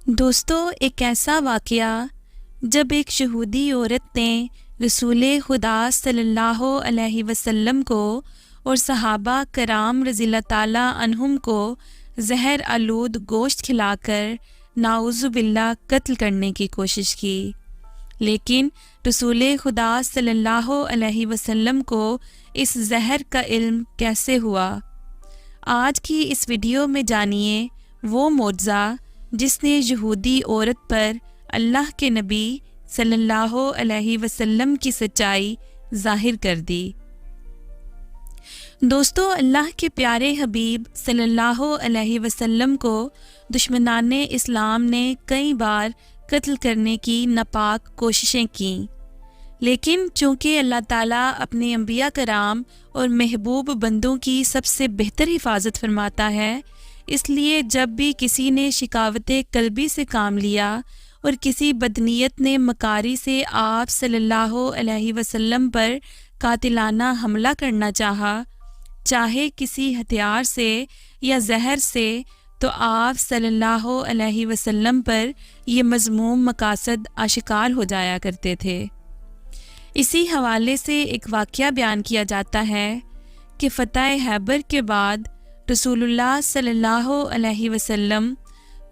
دوستو، ایک ایسا واقعہ جب ایک یہودی عورت نے رسول خدا صلی اللہ علیہ وسلم کو اور صحابہ کرام رضی اللہ تعالیٰ عنہم کو زہر آلود گوشت کھلا کر نعوذ باللہ قتل کرنے کی کوشش کی، لیکن رسول خدا صلی اللہ علیہ وسلم کو اس زہر کا علم کیسے ہوا؟ آج کی اس ویڈیو میں جانیے وہ معجزہ جس نے یہودی عورت پر اللہ کے نبی صلی اللہ علیہ وسلم کی سچائی ظاہر کر دی۔ دوستو، اللہ کے پیارے حبیب صلی اللہ علیہ وسلم کو دشمنان اسلام نے کئی بار قتل کرنے کی ناپاک کوششیں کیں، لیکن چونکہ اللہ تعالیٰ اپنے انبیاء کرام اور محبوب بندوں کی سب سے بہتر حفاظت فرماتا ہے، اس لیے جب بھی کسی نے شکاوت قلبی سے کام لیا اور کسی بدنیت نے مکاری سے آپ صلی اللہ علیہ وسلم پر قاتلانہ حملہ کرنا چاہا، چاہے کسی ہتھیار سے یا زہر سے، تو آپ صلی اللہ علیہ وسلم پر یہ مذموم مقاصد آشکار ہو جایا کرتے تھے۔ اسی حوالے سے ایک واقعہ بیان کیا جاتا ہے کہ فتح خیبر کے بعد رسول اللہ صلی اللہ علیہ وسلم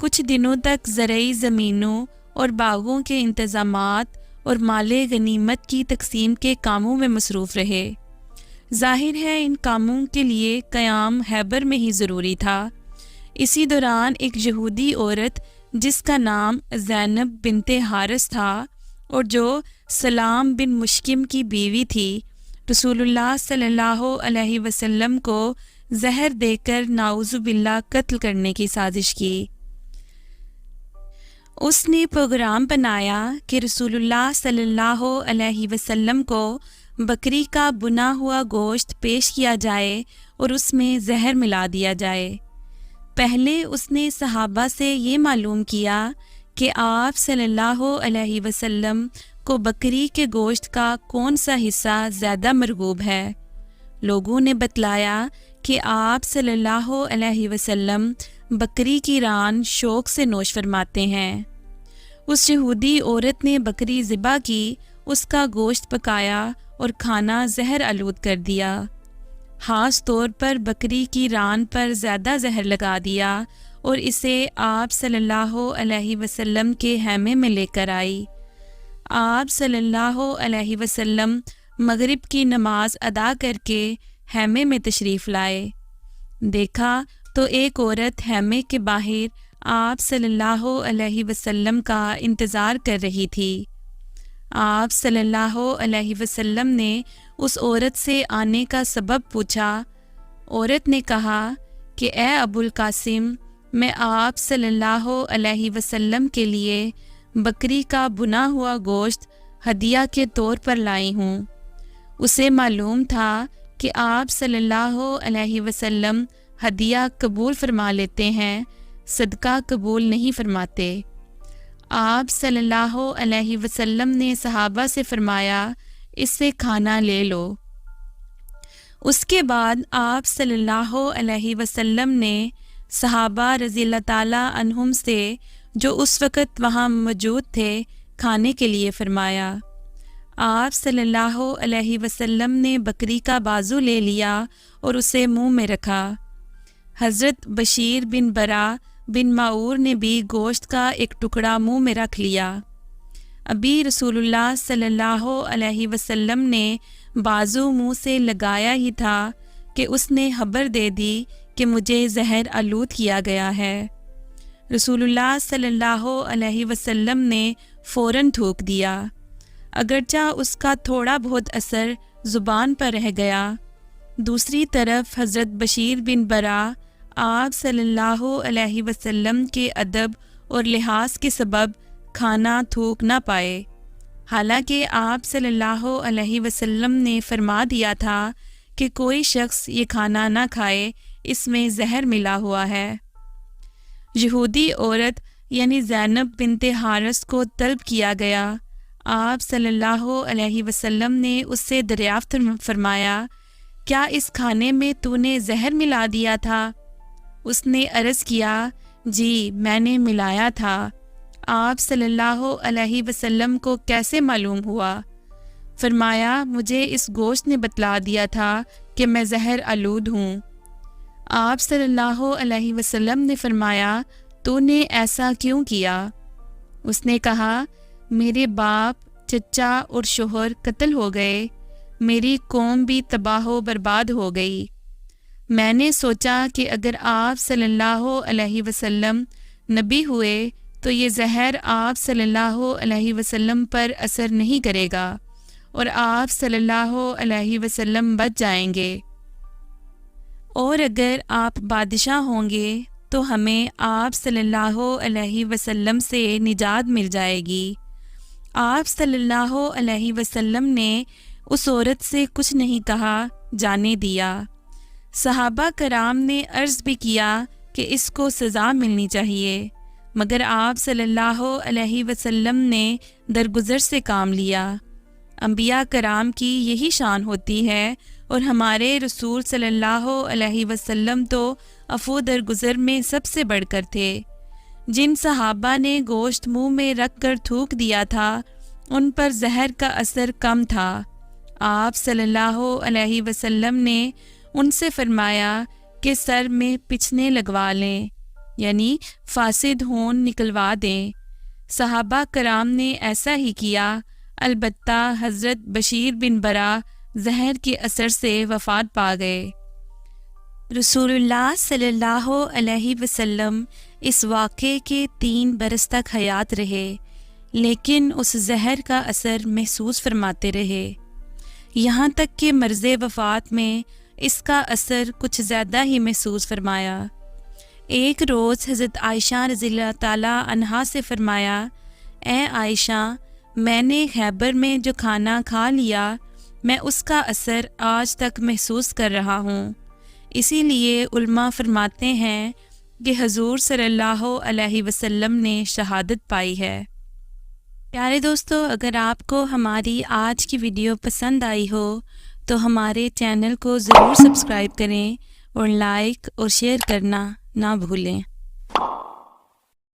کچھ دنوں تک زرعی زمینوں اور باغوں کے انتظامات اور مال غنیمت کی تقسیم کے کاموں میں مصروف رہے۔ ظاہر ہے ان کاموں کے لیے قیام خیبر میں ہی ضروری تھا۔ اسی دوران ایک یہودی عورت جس کا نام زینب بنت حارث تھا اور جو سلام بن مشکم کی بیوی تھی، رسول اللہ صلی اللہ علیہ وسلم کو زہر دے کر نعوذ باللہ قتل کرنے کی سازش کی۔ اس نے پروگرام بنایا کہ رسول اللہ صلی اللہ علیہ وسلم کو بکری کا بنا ہوا گوشت پیش کیا جائے اور اس میں زہر ملا دیا جائے۔ پہلے اس نے صحابہ سے یہ معلوم کیا کہ آپ صلی اللہ علیہ وسلم کو بکری کے گوشت کا کون سا حصہ زیادہ مرغوب ہے۔ لوگوں نے بتلایا کہ آپ صلی اللہ علیہ وسلم بکری کی ران شوق سے نوش فرماتے ہیں۔ اس یہودی عورت نے بکری ذبح کی، اس کا گوشت پکایا اور کھانا زہر آلود کر دیا۔ خاص طور پر بکری کی ران پر زیادہ زہر لگا دیا اور اسے آپ صلی اللہ علیہ وسلم کے خیمے میں لے کر آئی۔ آپ صلی اللہ علیہ وسلم مغرب کی نماز ادا کر کے خیمے میں تشریف لائے۔ دیکھا تو ایک عورت خیمے کے باہر آپ صلی اللہ علیہ وسلم کا انتظار کر رہی تھی۔ آپ صلی اللہ علیہ وسلم نے اس عورت سے آنے کا سبب پوچھا۔ عورت نے کہا کہ اے ابو القاسم، میں آپ صلی اللہ علیہ وسلم کے لیے بکری کا بنا ہوا گوشت ہدیہ کے طور پر لائی ہوں۔ اسے معلوم تھا کہ آپ صلی اللہ علیہ وسلم ہدیہ قبول فرما لیتے ہیں، صدقہ قبول نہیں فرماتے۔ آپ صلی اللہ علیہ وسلم نے صحابہ سے فرمایا، اس سے کھانا لے لو۔ اس کے بعد آپ صلی اللہ علیہ وسلم نے صحابہ رضی اللہ تعالیٰ عنہم سے جو اس وقت وہاں موجود تھے کھانے کے لیے فرمایا۔ آپ صلی اللہ علیہ وسلم نے بکری کا بازو لے لیا اور اسے منہ میں رکھا۔ حضرت بشیر بن برا بن معور نے بھی گوشت کا ایک ٹکڑا منہ میں رکھ لیا۔ ابھی رسول اللہ صلی اللہ علیہ وسلم نے بازو منہ سے لگایا ہی تھا کہ اس نے خبر دے دی کہ مجھے زہر آلود کیا گیا ہے۔ رسول اللہ صلی اللہ علیہ وسلم نے فوراً تھوک دیا، اگرچہ اس کا تھوڑا بہت اثر زبان پر رہ گیا۔ دوسری طرف حضرت بشیر بن برا آپ صلی اللہ علیہ وسلم کے ادب اور لحاظ کے سبب کھانا تھوک نہ پائے، حالانکہ آپ صلی اللہ علیہ وسلم نے فرما دیا تھا کہ کوئی شخص یہ کھانا نہ کھائے، اس میں زہر ملا ہوا ہے۔ یہودی عورت یعنی زینب بنت حارث کو طلب کیا گیا۔ آپ صلی اللہ علیہ وسلم نے اس سے دریافت فرمایا، کیا اس کھانے میں تو نے زہر ملا دیا تھا؟ اس نے عرض کیا، جی میں نے ملایا تھا۔ آپ صلی اللہ علیہ وسلم کو کیسے معلوم ہوا؟ فرمایا مجھے اس گوشت نے بتلا دیا تھا کہ میں زہر آلود ہوں۔ آپ صلی اللہ علیہ وسلم نے فرمایا تو نے ایسا کیوں کیا؟ اس نے کہا میرے باپ، چچا اور شوہر قتل ہو گئے، میری قوم بھی تباہ و برباد ہو گئی۔ میں نے سوچا کہ اگر آپ صلی اللہ علیہ وسلم نبی ہوئے تو یہ زہر آپ صلی اللہ علیہ وسلم پر اثر نہیں کرے گا اور آپ صلی اللہ علیہ وسلم بچ جائیں گے، اور اگر آپ بادشاہ ہوں گے تو ہمیں آپ صلی اللہ علیہ وسلم سے نجات مل جائے گی۔ آپ صلی اللہ علیہ وسلم نے اس عورت سے کچھ نہیں کہا، جانے دیا۔ صحابہ کرام نے عرض بھی کیا کہ اس کو سزا ملنی چاہیے، مگر آپ صلی اللہ علیہ وسلم نے درگزر سے کام لیا۔ انبیاء کرام کی یہی شان ہوتی ہے، اور ہمارے رسول صلی اللہ علیہ وسلم تو عفو درگزر میں سب سے بڑھ کر تھے۔ جن صحابہ نے گوشت منہ میں رکھ کر تھوک دیا تھا ان پر زہر کا اثر کم تھا۔ آپ صلی اللہ علیہ وسلم نے ان سے فرمایا کہ سر میں پچھنے لگوا لیں، یعنی فاسد ہون نکلوا دیں۔ صحابہ کرام نے ایسا ہی کیا، البتہ حضرت بشیر بن برا زہر کے اثر سے وفات پا گئے۔ رسول اللہ صلی اللہ علیہ وسلم اس واقعے کے 3 برس تک حیات رہے، لیکن اس زہر کا اثر محسوس فرماتے رہے، یہاں تک کہ مرض وفات میں اس کا اثر کچھ زیادہ ہی محسوس فرمایا۔ ایک روز حضرت عائشہ رضی اللہ تعالیٰ عنہا سے فرمایا، اے عائشہ، میں نے خیبر میں جو کھانا کھا لیا میں اس کا اثر آج تک محسوس کر رہا ہوں۔ اسی لیے علماء فرماتے ہیں کہ حضور صلی اللہ علیہ وسلم نے شہادت پائی ہے۔ پیارے دوستو، اگر آپ کو ہماری آج کی ویڈیو پسند آئی ہو تو ہمارے چینل کو ضرور سبسکرائب کریں اور لائک اور شیئر کرنا نہ بھولیں۔